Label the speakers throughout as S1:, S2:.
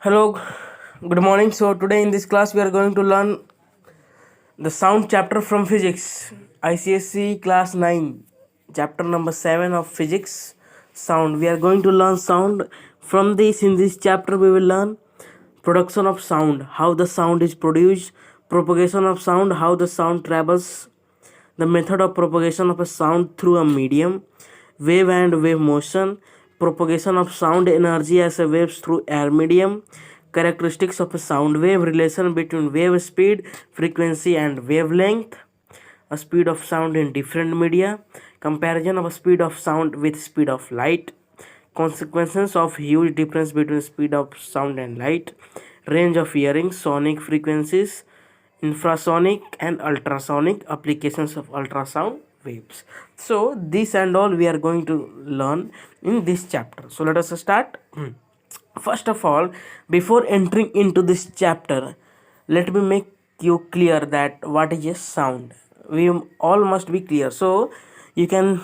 S1: Hello, good morning. So, today in this class, we are going to learn the sound chapter from physics, ICSE class 9, chapter number 7 of physics, sound. We are going to learn sound. From this, in this chapter, we will learn production of sound, how the sound is produced, propagation of sound, how the sound travels, the method of propagation of a sound through a medium, wave and wave motion, propagation of sound energy as a waves through air medium, characteristics of a sound wave, relation between wave speed, frequency and wavelength, a speed of sound in different media, comparison of a speed of sound with speed of light, consequences of huge difference between speed of sound and light, range of hearing, sonic frequencies, infrasonic and ultrasonic applications of ultrasound waves. So this and all we are going to learn in this chapter. So let us start. First of all, before entering into this chapter, let me make you clear that what is a sound. We all must be clear. So you can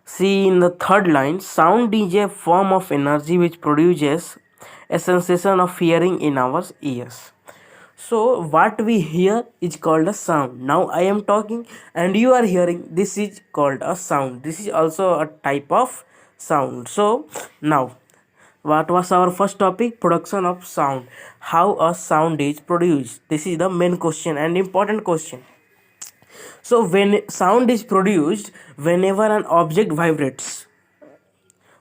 S1: see in the third line, sound is a form of energy which produces a sensation of hearing in our ears. So what we hear is called a sound. Now I am talking and you are hearing. This is called a sound. This is also a type of sound. So now what was our first topic? Production of sound. How a sound is produced. This is the main question and important question. So when sound is produced whenever an object vibrates.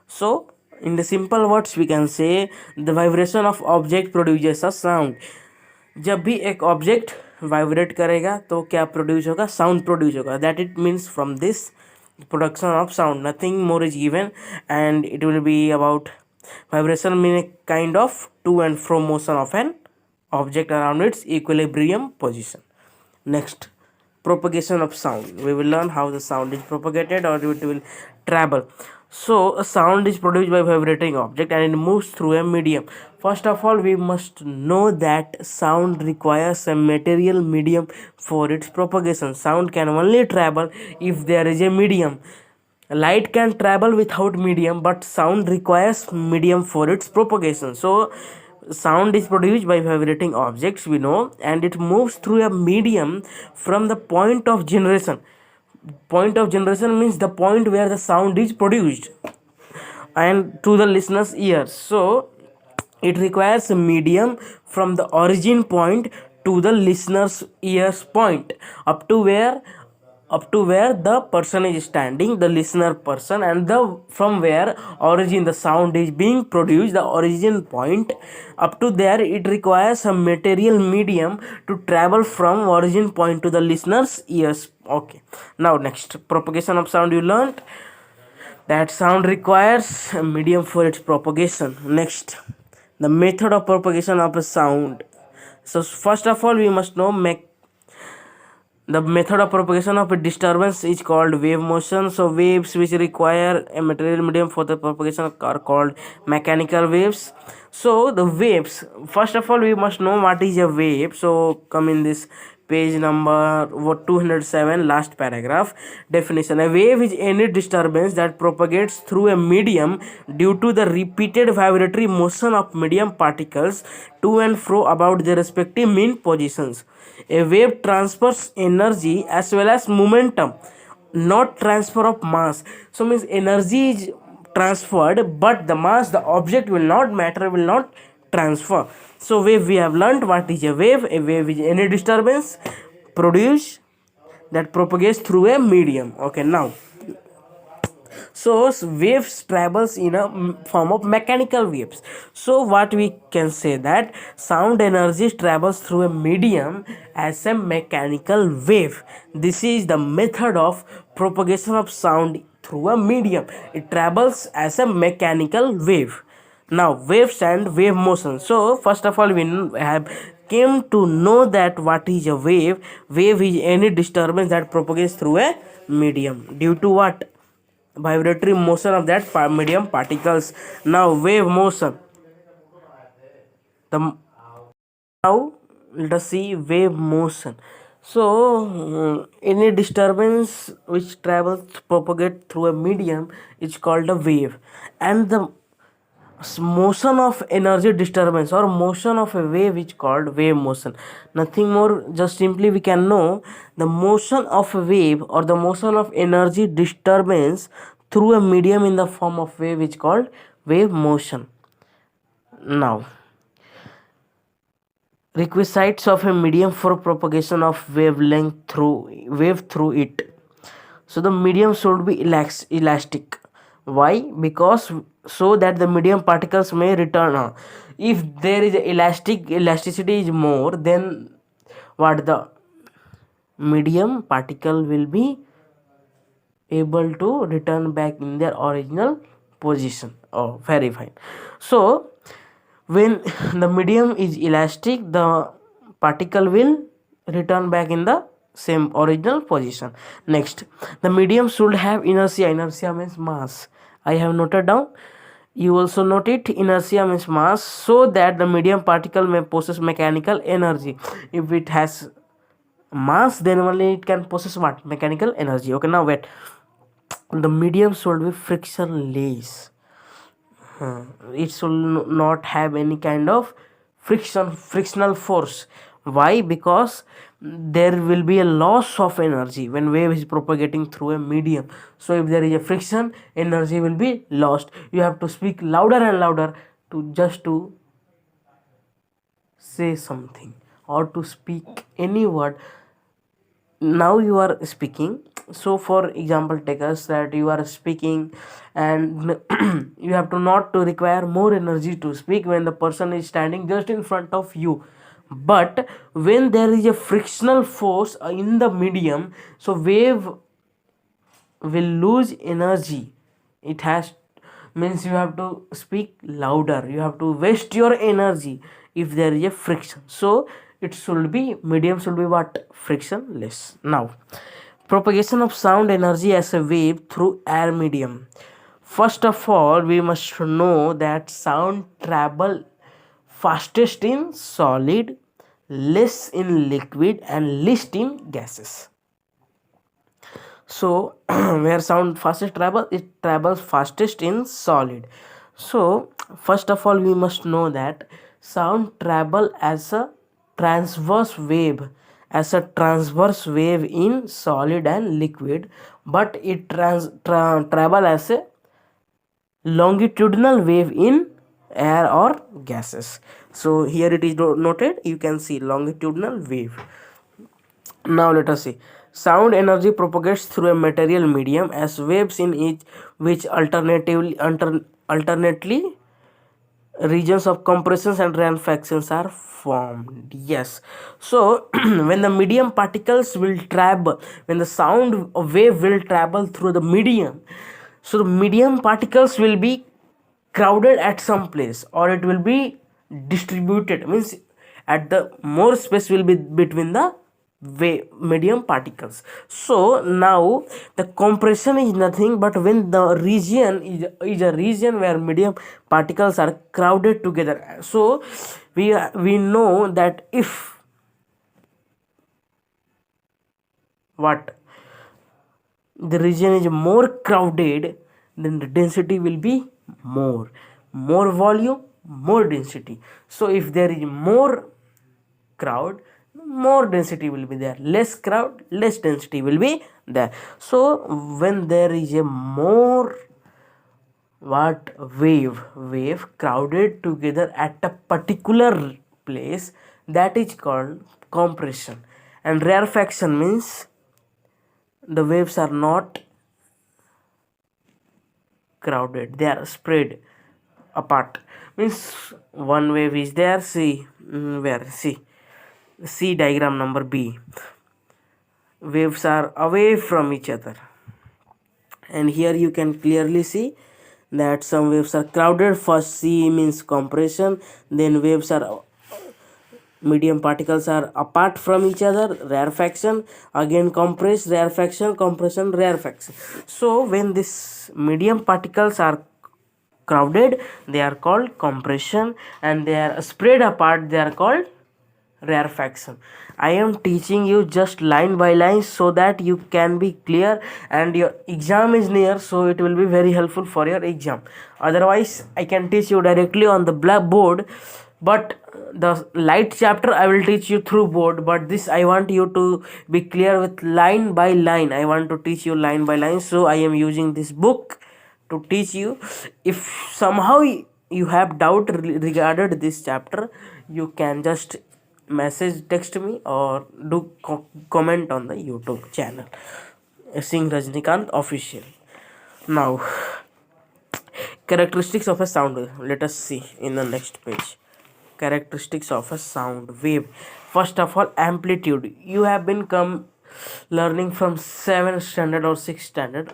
S1: So in the simple words we can say the vibration of object produces a sound. जब भी एक object vibrate करेगा तो क्या produce होगा? Sound produce होगा. That it means from this production of sound nothing more is given and it will be about vibration mean a kind of to and fro motion of an object around its equilibrium position. Next, propagation of sound. We will learn how the sound is propagated or it will travel. So a sound is produced by vibrating object and it moves through a medium. First of all, we must know that sound requires a material medium for its propagation. Sound can only travel if there is a medium. Light can travel without medium, but sound requires medium for its propagation. So sound is produced by vibrating objects, we know, and it moves through a medium from the point of generation. Point of generation means the point where the sound is produced and to the listener's ears. So it requires a medium from the origin point to the listener's ears point, up to where the person is standing, the listener person, and the from where origin the sound is being produced, the origin point. Up to there it requires a material medium to travel from origin point to the listener's ears. Okay, now next, propagation of sound. You learned that sound requires a medium for its propagation. Next, the method of propagation of a sound. So first of all we must know the method of propagation of a disturbance is called wave motion. So waves which require a material medium for the propagation are called mechanical waves. So the waves, first of all we must know what is a wave. So come in this page number 207, last paragraph. Definition: a wave is any disturbance that propagates through a medium due to the repeated vibratory motion of medium particles to and fro about their respective mean positions. A wave transfers energy as well as momentum, not transfer of mass. So means energy is transferred, but the mass, the object will not matter, will not transfer. So wave, we have learnt what is a wave. A wave is any disturbance produced that propagates through a medium. Okay, now so waves travels in a form of mechanical waves. So what we can say that sound energy travels through a medium as a mechanical wave. This is the method of propagation of sound through a medium. It travels as a mechanical wave. Now waves and wave motion. So first of all we have came to know that what is a wave. Wave is any disturbance that propagates through a medium due to what? Vibratory motion of that medium particles. Now wave motion. The now let us see wave motion. So any disturbance which travels propagate through a medium is called a wave, and the motion of energy disturbance or motion of a wave is called wave motion. Nothing more, just simply we can know the motion of a wave or the motion of energy disturbance through a medium in the form of wave is called wave motion. Now, requisites of a medium for propagation of wavelength through it. So the medium should be elastic. Why? Because so that the medium particles may return. If there is elasticity is more, then what the medium particle will be able to return back in their original position. Oh, very fine. So when the medium is elastic, the particle will return back in the same original position. Next, the medium should have inertia. Inertia means mass. I have noted down. You also note it. Inertia means mass, so that the medium particle may possess mechanical energy. If it has mass, then only it can possess what? Mechanical energy. Okay, now wait. The medium should be frictionless. It should not have any kind of frictional force. Why? Because there will be a loss of energy when wave is propagating through a medium. So if there is a friction, energy will be lost. You have to speak louder and louder to say something or to speak any word. Now you are speaking. So for example, take us that you are speaking and you have to not to require more energy to speak when the person is standing just in front of you. But when there is a frictional force in the medium, so wave will lose energy. It has means you have to speak louder, you have to waste your energy if there is a friction. So it should be medium should be what? Frictionless. Now, propagation of sound energy as a wave through air medium. First of all, we must know that sound travel fastest in solid, less in liquid, and least in gases. So where sound fastest travel, it travels fastest in solid. So first of all, we must know that sound travel as a transverse wave in solid and liquid, but it travel as a longitudinal wave in air or gases. So here it is noted. You can see longitudinal wave. Now let us see. Sound energy propagates through a material medium as waves in each which alternately regions of compressions and rarefactions are formed. Yes. So when the medium particles will travel, when the sound wave will travel through the medium, so the medium particles will be crowded at some place or it will be distributed, means at the more space will be between the medium particles. So now the compression is nothing but when the region is a region where medium particles are crowded together. So we know that if what the region is more crowded, then the density will be more volume, more density. So if there is more crowd, more density will be there. Less crowd, less density will be there. So when there is a more wave crowded together at a particular place, that is called compression. And rarefaction means the waves are not crowded, they are spread apart. Means one wave is there, see diagram number B. Waves are away from each other, and here you can clearly see that some waves are crowded. First C means compression, then waves are medium particles are apart from each other, rarefaction, again compress, rarefaction, compression, rarefaction. So when this medium particles are crowded, they are called compression, and they are spread apart, they are called rarefaction. I am teaching you just line by line so that you can be clear, and your exam is near, so it will be very helpful for your exam. Otherwise, I can teach you directly on the blackboard, but the light chapter I will teach you through board. But this I want you to be clear with line by line. I want to teach you line by line, so I am using this book to teach you. If somehow you have doubt regarded this chapter, you can just message text me or do comment on the YouTube channel Singh Rajnikant official. Now, characteristics of a sound wave. Let us see in the next page. Characteristics of a sound wave. First of all, amplitude. You have been learning from 7th standard or 6th standard,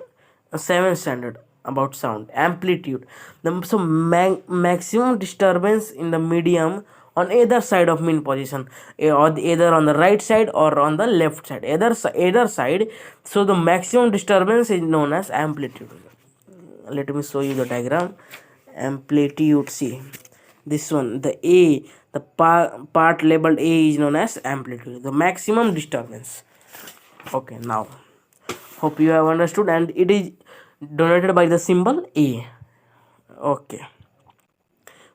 S1: 7th standard about sound. Amplitude. Maximum disturbance in the medium on either side of mean position, or either on the right side or on the left side, either side. So the maximum disturbance is known as amplitude. Let me show you the diagram. Amplitude, see this one, the A, the part labeled A is known as amplitude, the maximum disturbance. Okay, now hope you have understood, and it is denoted by the symbol A. Okay.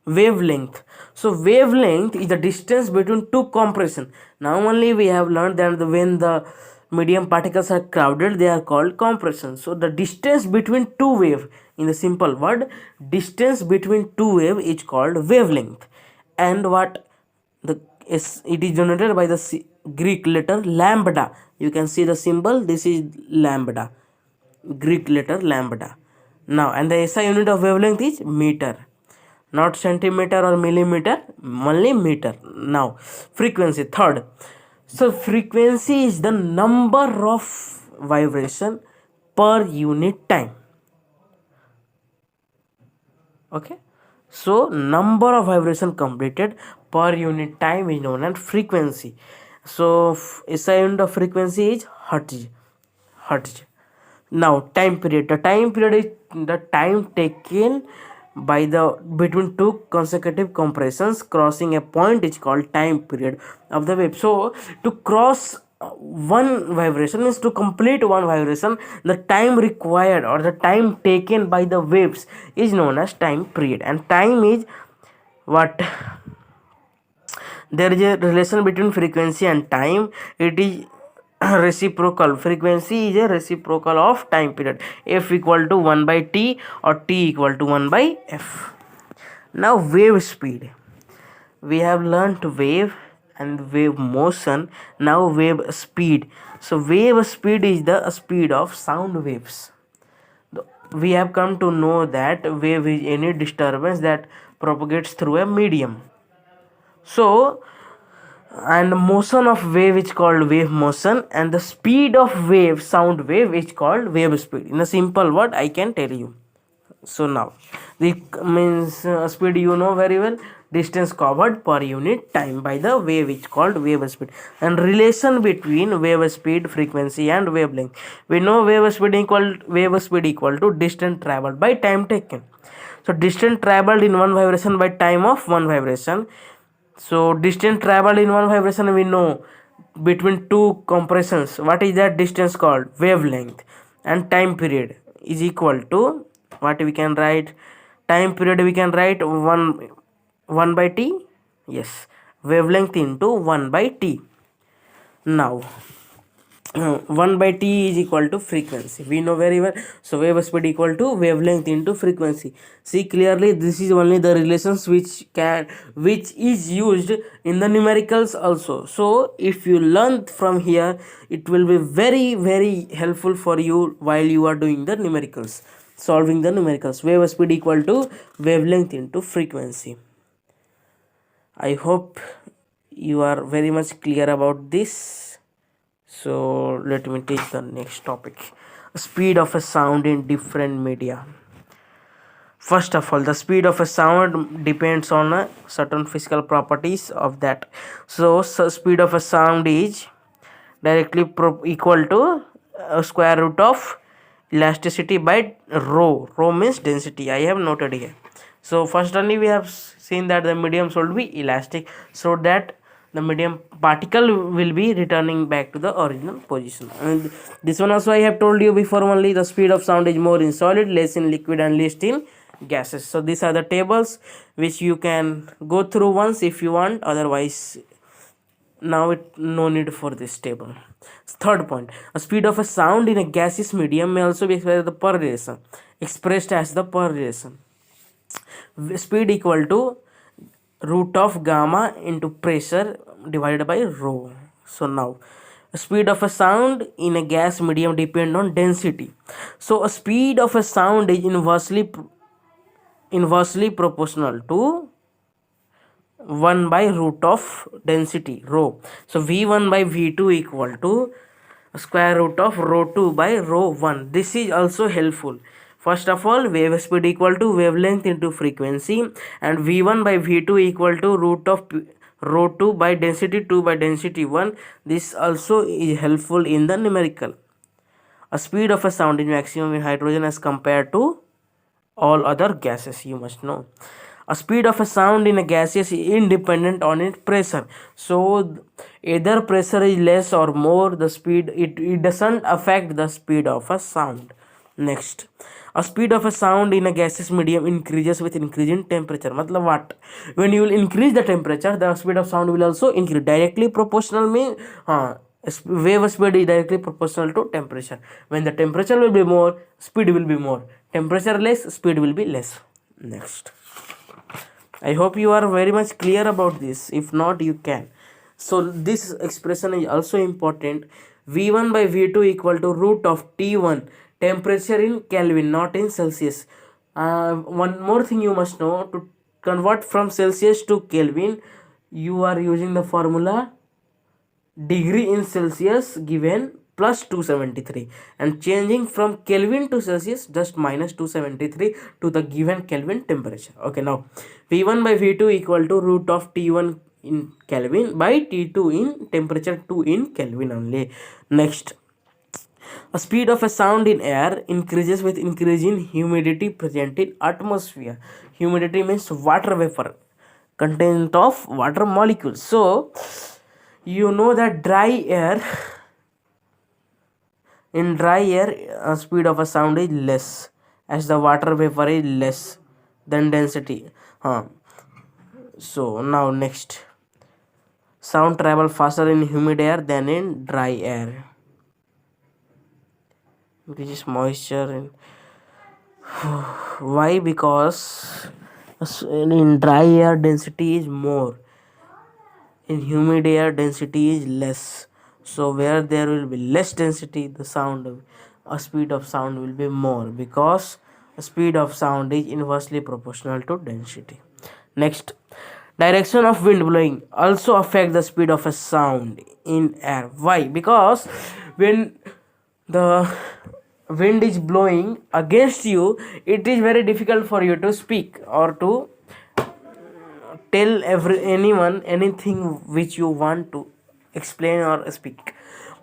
S1: Wavelength. So wavelength is the distance between two compression. Now only we have learned that when the medium particles are crowded, they are called compression. So the distance between two wave, in the simple word, distance between two wave is called wavelength. And what the it is denoted by the Greek letter lambda. You can see the symbol. This is lambda, Greek letter lambda. Now, and the SI unit of wavelength is meter, not centimeter or millimeter, only meter. Now, frequency, third. So frequency is the number of vibration per unit time. Okay, so number of vibration completed per unit time is known as frequency. So SI unit of frequency is hertz. Now, time period. The time period is the time taken by the between two consecutive compressions crossing a point is called time period of the wave. So to cross one vibration, means to complete one vibration, the time required or the time taken by the waves is known as time period. And time is what? There is a relation between frequency and time. It is reciprocal. Frequency is a reciprocal of time period. F equal to 1 by t, or t equal to 1 by f. Now, wave speed. We have learned wave and wave motion. Now, wave speed. So wave speed is the speed of sound waves. We have come to know that wave is any disturbance that propagates through a medium. So, and motion of wave is called wave motion, and the speed of wave, sound wave, is called wave speed. In a simple word, I can tell you. So now, the means speed you know very well, distance covered per unit time by the wave is called wave speed. And relation between wave speed, frequency, and wavelength. We know wave speed equal to distance traveled by time taken. So distance traveled in one vibration by time of one vibration. So distance traveled in one vibration, we know between two compressions. What is that distance called? Wavelength. And time period is equal to what we can write? Time period we can write 1 by t. Yes, wavelength into 1 by t. Now 1 by t is equal to frequency. We know very well. So wave speed equal to wavelength into frequency. See clearly, this is only the relations which is used in the numericals also. So if you learn from here, it will be very, very helpful for you while you are doing the numericals, solving the numericals. Wave speed equal to wavelength into frequency. I hope you are very much clear about this. So let me take the next topic. Speed of a sound in different media. First of all, the speed of a sound depends on a certain physical properties of that. So speed of a sound is directly equal to square root of elasticity by rho. Rho means density. I have noted here. So first only we have seen that the medium should be elastic, so that the medium particle will be returning back to the original position. And this one also I have told you before only, the speed of sound is more in solid, less in liquid, and least in gases. So these are the tables which you can go through once if you want, otherwise now no need for this table. Third point, a speed of a sound in a gaseous medium may also be expressed as the per relation. Speed equal to root of gamma into pressure divided by rho. So now speed of a sound in a gas medium depend on density. So a speed of a sound is inversely proportional to 1 by root of density rho. So v1 by v2 equal to square root of rho 2 by rho 1. This is also helpful. First of all, wave speed equal to wavelength into frequency, and v1 by v2 equal to root of rho 2 by density 2 by density 1. This also is helpful in the numerical. A speed of a sound is maximum in hydrogen as compared to all other gases, you must know. A speed of a sound in a gas is independent on its pressure. So either pressure is less or more, the speed it doesn't affect the speed of a sound. Next, a speed of a sound in a gaseous medium increases with increasing temperature. Matlab what? When you will increase the temperature, the speed of sound will also increase. Directly proportional means wave speed is directly proportional to temperature. When the temperature will be more, speed will be more. Temperature less, speed will be less. Next, I hope you are very much clear about this. If not, you can. So this expression is also important. V1 by V2 equal to root of T1, temperature in Kelvin, not in Celsius. One more thing you must know, to convert from Celsius to Kelvin, you are using the formula degree in Celsius given plus 273, and changing from Kelvin to Celsius just minus 273 to the given Kelvin temperature. Okay, now V1 by V2 equal to root of T1 in Kelvin by T2 in temperature 2 in Kelvin only. Next, a speed of a sound in air increases with increasing humidity present in atmosphere. Humidity means water vapor, content of water molecules. So you know that in dry air, speed of a sound is less, as the water vapor is less than density. So now next, sound travel faster in humid air than in dry air, which is moisture. And why? Because in dry air density is more, in humid air density is less. So where there will be less density, the speed of sound will be more, because the speed of sound is inversely proportional to density. Next, direction of wind blowing also affect the speed of a sound in air. Why? Because when the wind is blowing against you, it is very difficult for you to speak or to tell anyone anything which you want to explain or speak.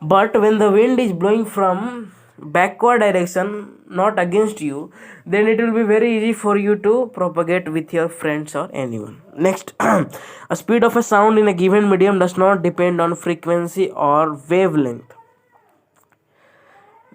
S1: But when the wind is blowing from backward direction, not against you, then it will be very easy for you to propagate with your friends or anyone. Next, a speed of a sound in a given medium does not depend on frequency or wavelength,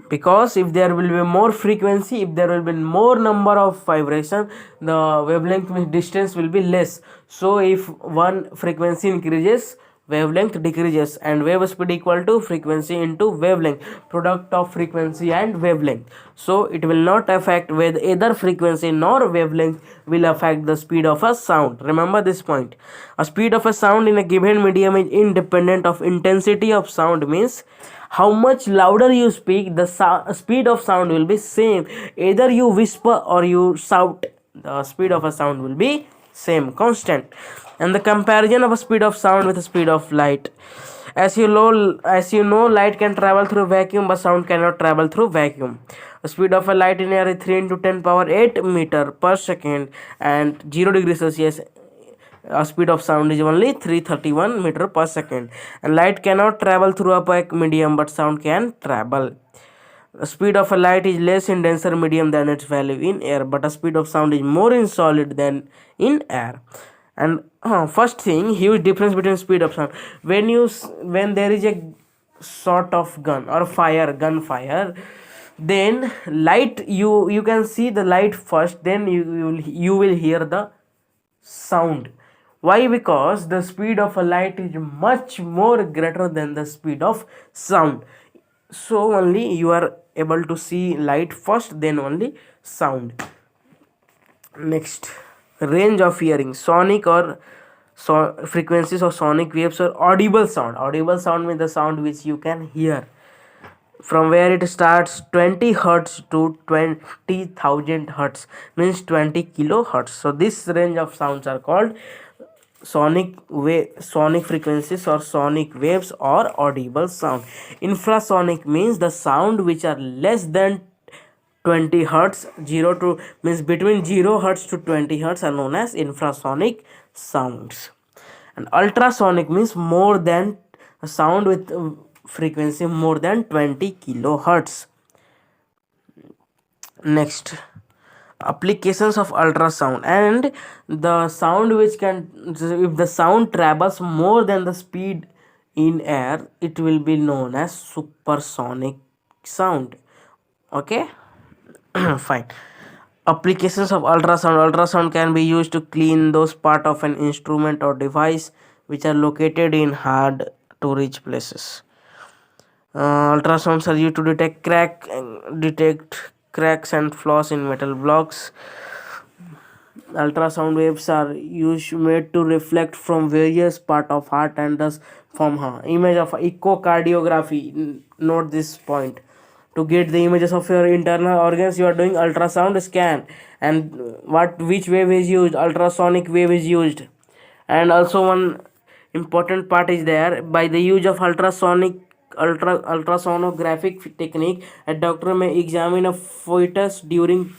S1: because if there will be more frequency, if there will be more number of vibration, the wavelength means distance will be less. So if one frequency increases, wavelength decreases, and wave speed equal to frequency into wavelength, product of frequency and wavelength. So it will not affect with either frequency nor wavelength will affect the speed of a sound. Remember this point. A speed of a sound in a given medium is independent of intensity of sound, means how much louder you speak, the speed of sound will be same. Either you whisper or you shout, the speed of a sound will be same, constant. And the comparison of a speed of sound with the speed of light. As you know, light can travel through vacuum, but sound cannot travel through vacuum. The speed of a light in air is 3 into 10 power 8 meter per second, and 0 degrees Celsius speed of sound is only 331 meter per second. And light cannot travel through a opaque medium, but sound can travel. The speed of a light is less in denser medium than its value in air, but the speed of sound is more in solid than in air. And first thing, huge difference between speed of sound. When there is a sort of gun or gunfire, then light, you can see the light first, then you will hear the sound. Why? Because the speed of a light is much more greater than the speed of sound. So only you are able to see light first, then only sound. Next, range of hearing. Sonic or frequencies of sonic waves or audible sound. Audible sound means the sound which you can hear, from where it starts 20 hertz to 20,000 hertz, means 20 kilohertz. So this range of sounds are called sonic frequencies or sonic waves or audible sound. Infrasonic means the sound which are less than 20 hertz. 0 to means between 0 hertz to 20 hertz are known as infrasonic sounds. And ultrasonic means more than a sound with frequency more than 20 kilohertz. Next, applications of ultrasound. And the sound which can, if the sound travels more than the speed in air, it will be known as supersonic sound. Okay. Fine. Applications of ultrasound can be used to clean those part of an instrument or device which are located in hard to reach places. Ultrasounds are used to detect cracks and flaws in metal blocks. Ultrasound waves are made to reflect from various part of heart and thus form image of echocardiography. Note this point. To get the images of your internal organs, you are doing ultrasound scan. And which wave is used? Ultrasonic wave is used. And also one important part is there. By the use of ultrasonographic technique, a doctor may examine a fetus during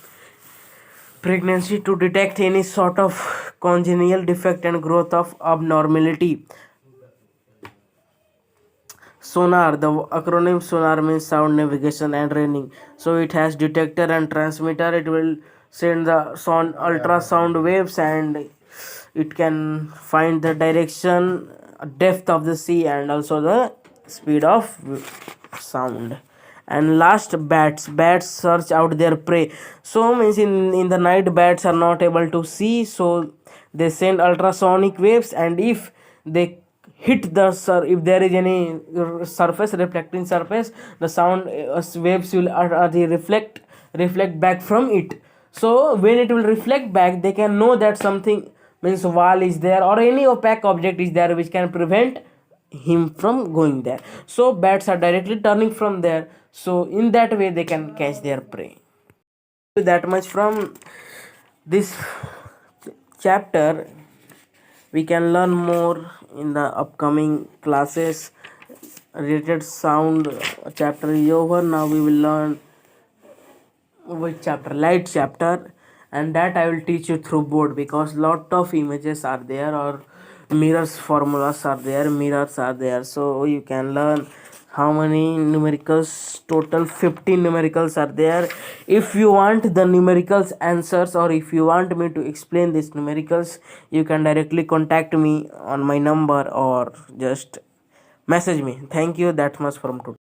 S1: pregnancy to detect any sort of congenital defect and growth of abnormality. Sonar, the acronym sonar means sound navigation and training. So it has detector and transmitter. It will send the ultrasound waves, and it can find the direction, depth of the sea, and also the speed of sound. And last, bats search out their prey. So means in the night bats are not able to see, so they send ultrasonic waves, and if they hit if there is any reflecting surface, the sound waves will reflect back from it. So when it will reflect back, they can know that something, means wall is there or any opaque object is there which can prevent him from going there. So bats are directly turning from there, so in that way they can catch their prey. That much from this chapter. We can learn more in the upcoming classes. Related sound chapter is over. Now we will learn which chapter? Light chapter. And that I will teach you through board, because lot of images are there, or mirrors formulas are there, mirrors are there. So you can learn how many numericals. Total 15 numericals are there. If you want the numericals answers, or if you want me to explain these numericals, you can directly contact me on my number or just message me. Thank you. That much from today.